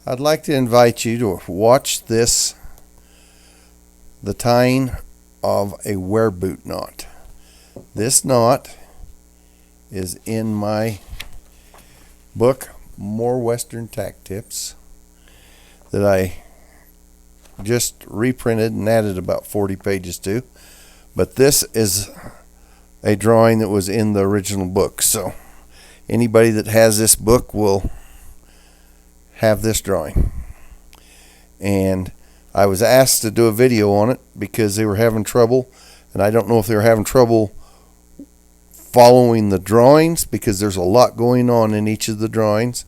I'd like to invite you to watch this, the tying of a wear boot knot. This knot is in my book, More Western Tack Tips, that I just reprinted and added about 40 pages to. But this is a drawing that was in the original book, so anybody that has this book will have this drawing. And I was asked to do a video on it because they were having trouble, and I don't know if they were having trouble following the drawings because there's a lot going on in each of the drawings,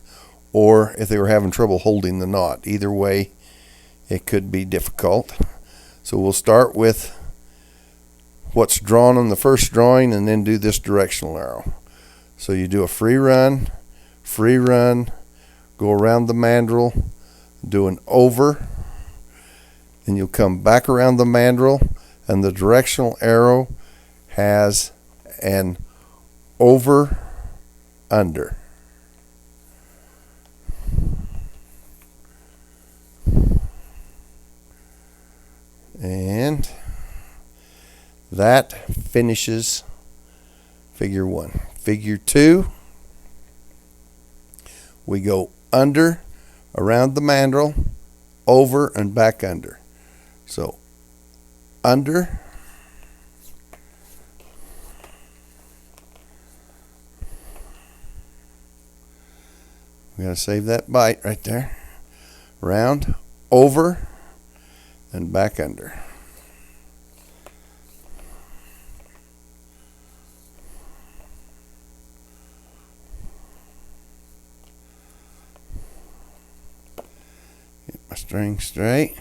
or if they were having trouble holding the knot. Either way, it could be difficult. So we'll start with what's drawn on the first drawing and then do this directional arrow. So you do a free run, go around the mandrel, do an over, and you'll come back around the mandrel, and the directional arrow has an over under. And that finishes figure 1. Figure 2, we go under, around the mandrel, over, and back under. So under, we gotta save that bite right there. Round, over, and back under. Get my string straight.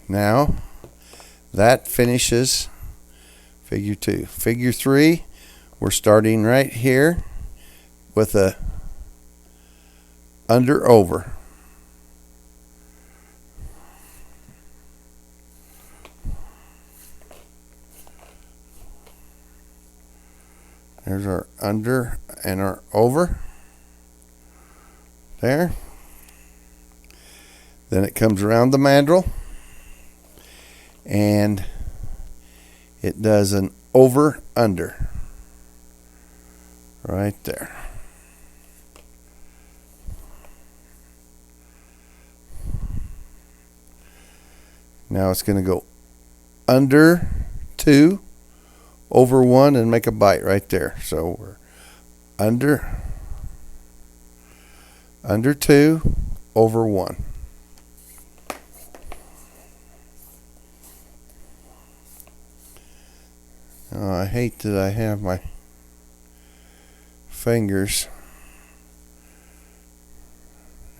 Now that finishes figure 2. Figure 3, we're starting right here with a under over. There's our under and our over there. Then it comes around the mandrel and it does an over under right there. Now it's going to go under 2, over 1, and make a bite right there. So we're under 2, over 1. I hate that I have my fingers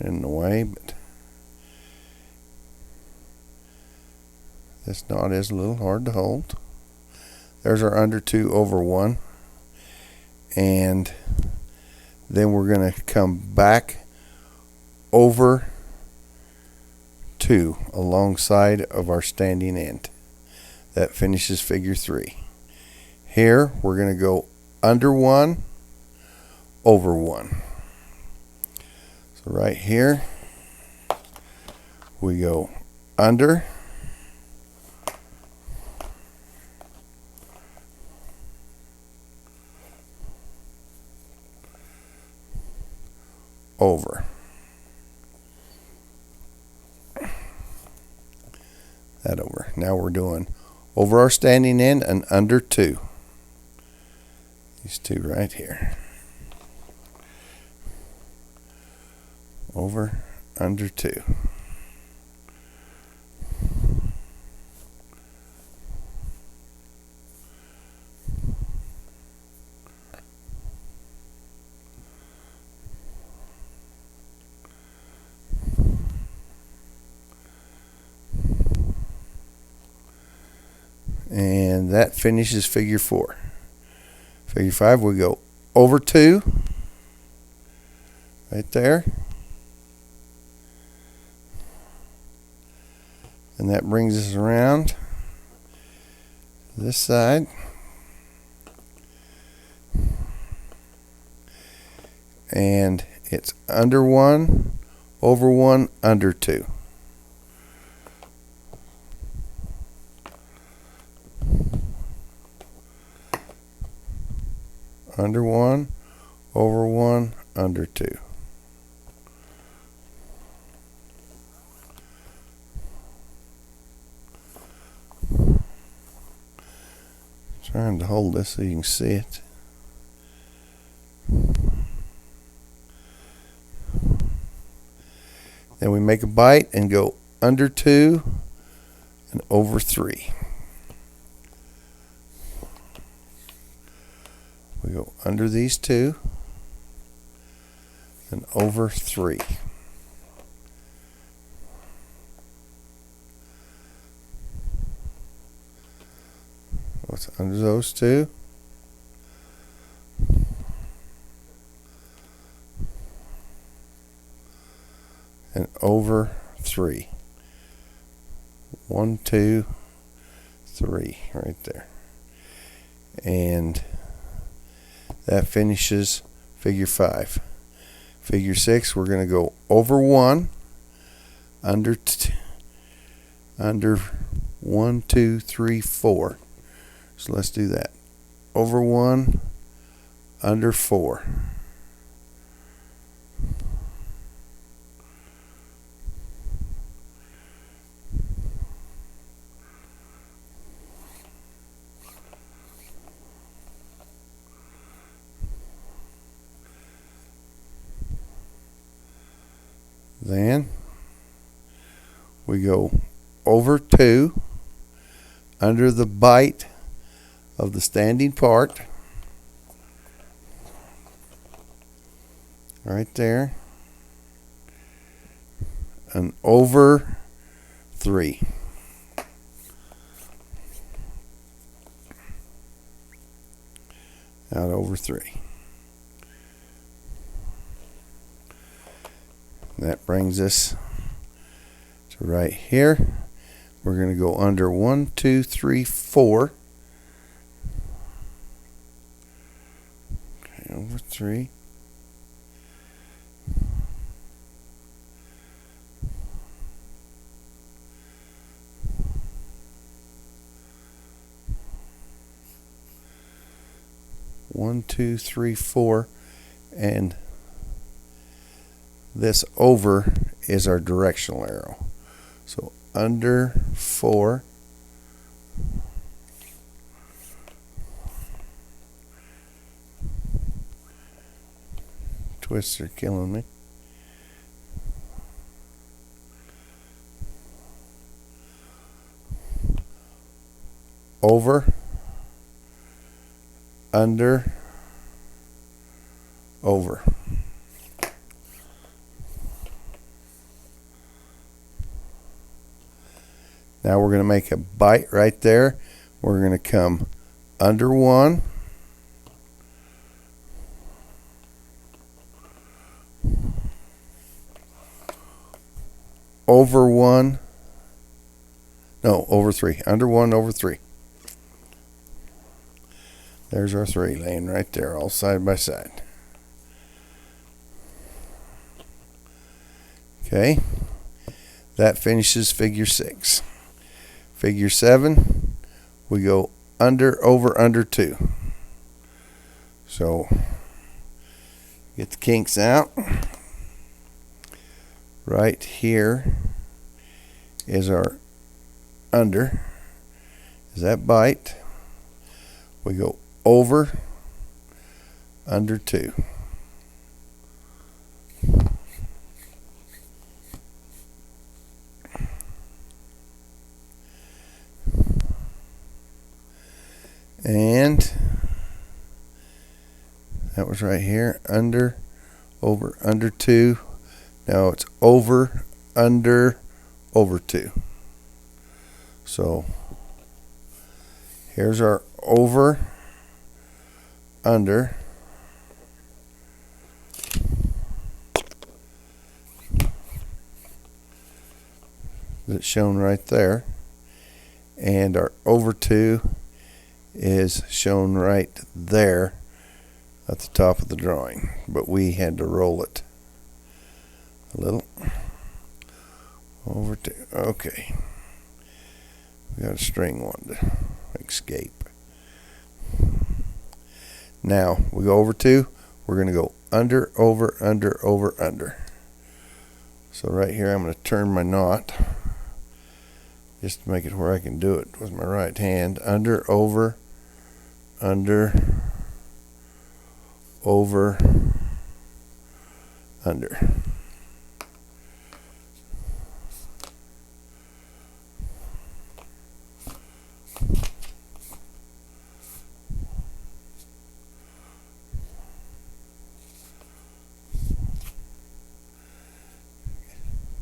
in the way, but this knot is a little hard to hold. There's our under 2, over 1. And then we're going to come back over 2 alongside of our standing end. That finishes figure 3. Here we're going to go under 1, over 1. So right here we go under, over. That over. Now we're doing over our standing end and under 2. These 2 right here. Over, under 2. And that finishes figure 4. Figure 5, we go over 2, right there. And that brings us around this side. And It's under 1, over 1, under 2. Under 1, over 1, under 2. Trying to hold this so you can see it. Then we make a bight and go under 2 and over 3. We go under these 2 and over 3. What's under those 2? And over 3. 1, 2, 3, right there. And that finishes figure 5. Figure 6, we're going to go over 1, under 1, 2, 3, 4. So let's do that. Over 1, under 4. Then we go over 2, under the bight of the standing part, right there, and over 3. Out over 3. That brings us to right here. We're going to go under 1, 2, 3, 4. Okay, over 3. One, 2, 3, 4, and this over is our directional arrow. So under 4, twists are killing me. Over, under, over. Now we're going to make a bight right there. We're going to come under 1, over 1, no, over 3, under 1, over 3. There's our 3 laying right there, all side by side. Okay, that finishes figure 6. Figure 7, we go under, over, under 2. So get the kinks out. Right here is our under, is that bight. We go over, under 2. And that was right here, under, over, under 2. Now it's over, under, over 2. So here's our over, under, that's shown right there, and our over 2 is shown right there at the top of the drawing, but we had to roll it. A little. Over 2. Okay. We got a string one to escape. Now we go over 2. We're going to go under, over, under, over, under. So right here I'm going to turn my knot just to make it where I can do it with my right hand. Under, over, under, over, under.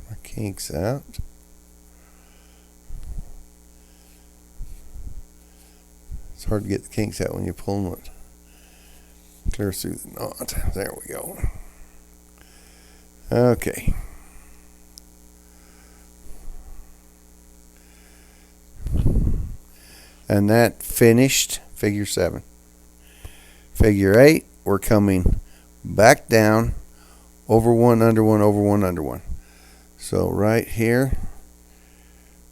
My kinks out. It's hard to get the kinks out when you're pulling it clear through the knot. There we go. Okay. And that finished figure 7. Figure 8, we're coming back down, over 1, under 1, over 1, under 1. So right here,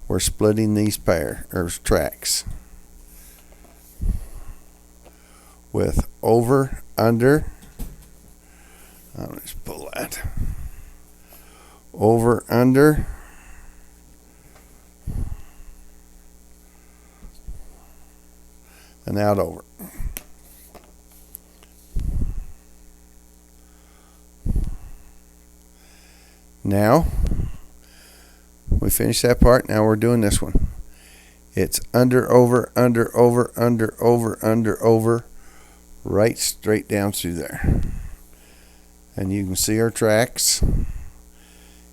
we're splitting these tracks with over, under. I'll just pull that. Over, under. And out, over. Now, we finished that part. Now we're doing this one. It's under, over, under, over, under, over, under, over, right straight down through there. And you can see our tracks.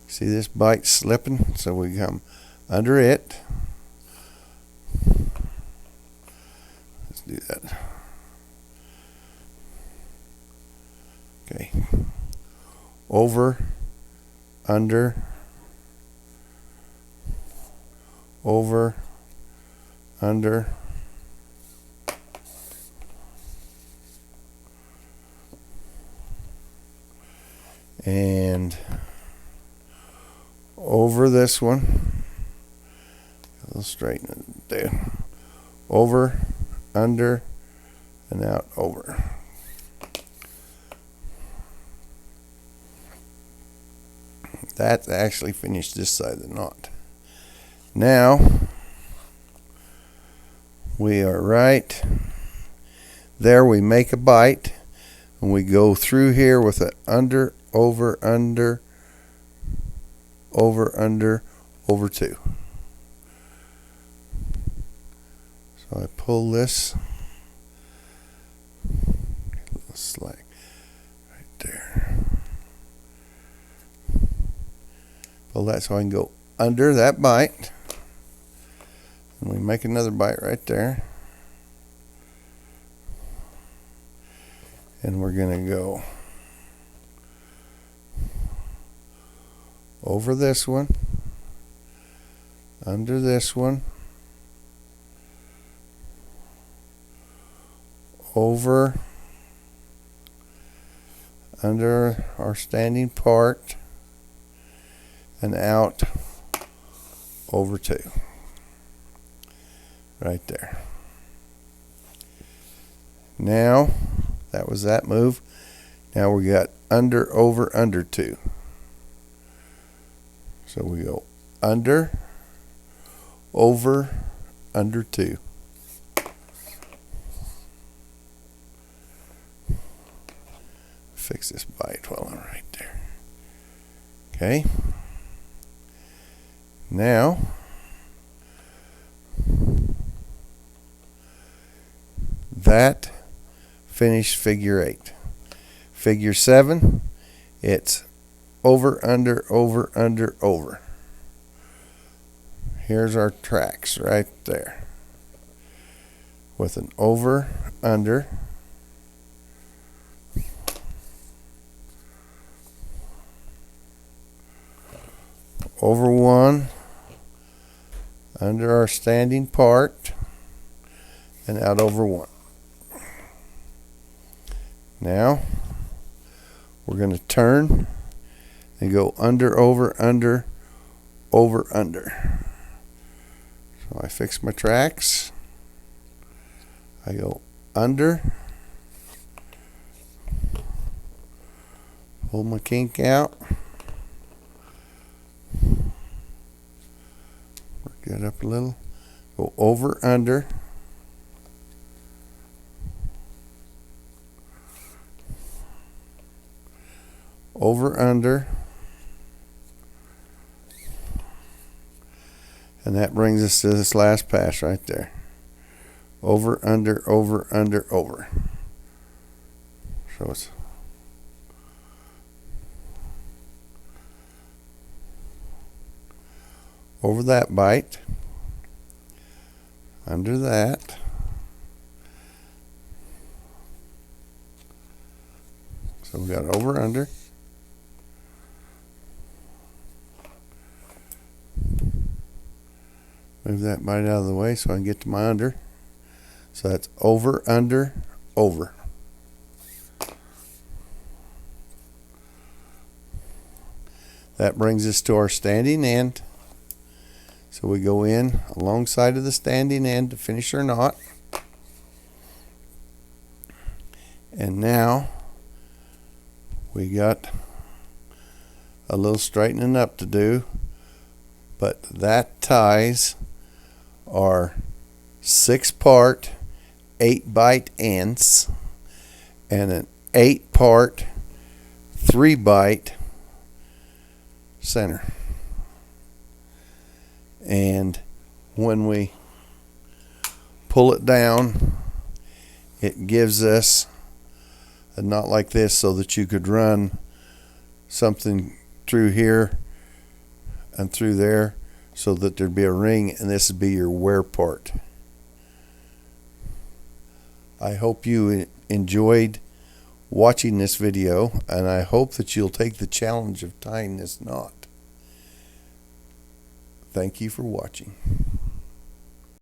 See this Bight slipping? So we come under it. Let's do that. Okay. Over, under, over, under, and over this one. I'll straighten it down. Over, under, and out, over. That's actually finished this side of the knot. Now we are right there. We make a bight and we go through here with an under, over, under, over, under, over 2. So I pull this little slack right there. Pull that so I can go under that bight. And we make another bight right there. And we're going to go over this one, under this one, over, under our standing part, and out, over 2. Right there. Now, that was that move. Now we got under, over, under 2. So we go under, over, under 2. Fix this bight while I'm right there. Okay. Now, that finished figure 8. Figure 7, it's over, under, over, under, over. Here's our tracks right there. With an over, under, over 1, under our standing part, and out over 1. Now we're going to turn and go under, over, under, over, under. So I fix my tracks. I go under, pull my kink out, work that up a little, go over, under, over, under, and that brings us to this last pass right there. Over, under, over, under, over. So it's over that bight, under that, so we got over, under, move that bight out of the way so I can get to my under. So that's over, under, over. That brings us to our standing end. So we go in alongside of the standing end to finish our knot. And now we got a little straightening up to do, but that ties our 6-part 8-bight ends and an 8-part 3-bight center. And when we pull it down, it gives us a knot like this so that you could run something through here and through there so that there'd be a ring, and this would be your wear part. I hope you enjoyed watching this video, and I hope that you'll take the challenge of tying this knot. Thank you for watching.